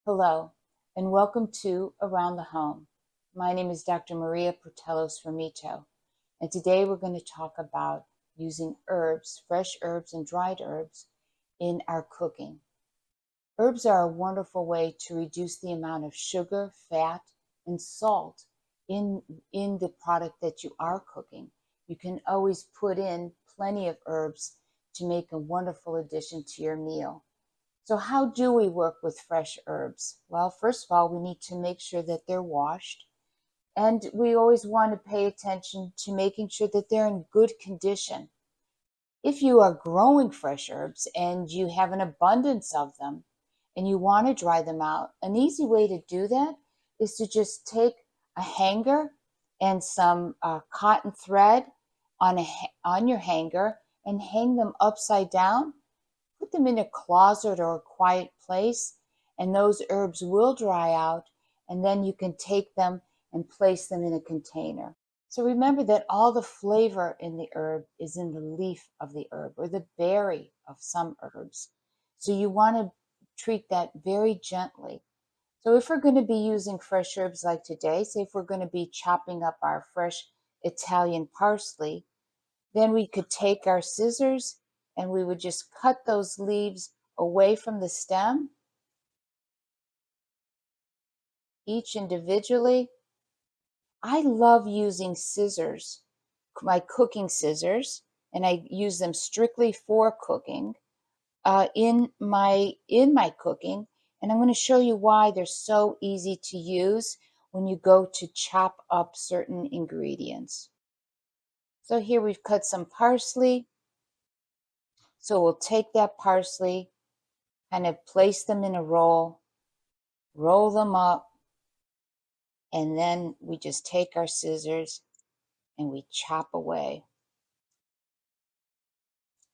Hello, and welcome to Around the Home. My name is Dr. Maria Portellos Formito, and today we're going to talk about using herbs, fresh herbs and dried herbs, in our cooking. Herbs are a wonderful way to reduce the amount of sugar, fat, and salt in the product that you are cooking. You can always put in plenty of herbs to make a wonderful addition to your meal. So how do we work with fresh herbs? Well, first of all, we need to make sure that they're washed. And we always want to pay attention to making sure that they're in good condition. If you are growing fresh herbs and you have an abundance of them and you want to dry them out, an easy way to do that is to just take a hanger and some cotton thread on your hanger and hang them upside down. Put them in a closet or a quiet place, and those herbs will dry out, and then you can take them and place them in a container. So remember that all the flavor in the herb is in the leaf of the herb or the berry of some herbs. So you want to treat that very gently. So if we're going to be using fresh herbs like today, say if we're going to be chopping up our fresh Italian parsley, then we could take our scissors and we would just cut those leaves away from the stem, each individually. I love using scissors, my cooking scissors, and I use them strictly for cooking in my cooking. And I'm going to show you why they're so easy to use when you go to chop up certain ingredients. So here we've cut some parsley. So we'll take that parsley, kind of place them in a roll them up, and then we just take our scissors and we chop away.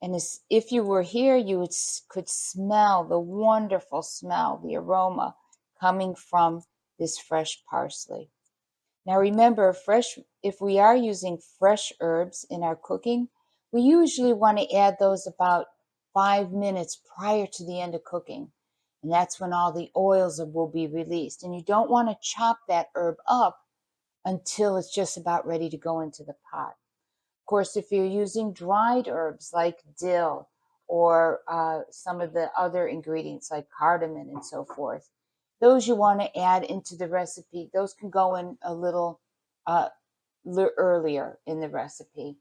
And if you were here, you could smell the wonderful smell, the aroma coming from this fresh parsley. Now remember, if we are using fresh herbs in our cooking, we usually want to add those about 5 minutes prior to the end of cooking. And that's when all the oils will be released. And you don't want to chop that herb up until it's just about ready to go into the pot. Of course, if you're using dried herbs like dill or some of the other ingredients like cardamom and so forth, those you want to add into the recipe. Those can go in a little earlier in the recipe.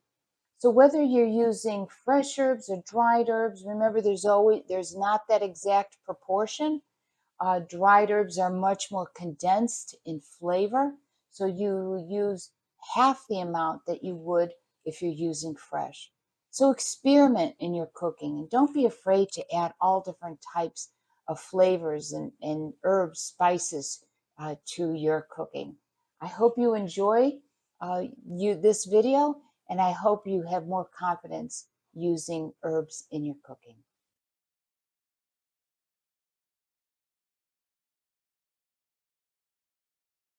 So whether you're using fresh herbs or dried herbs, remember there's not that exact proportion. Dried herbs are much more condensed in flavor, so you use half the amount that you would if you're using fresh. So experiment in your cooking and don't be afraid to add all different types of flavors and herbs, spices to your cooking. I hope you enjoy this video, and I hope you have more confidence using herbs in your cooking.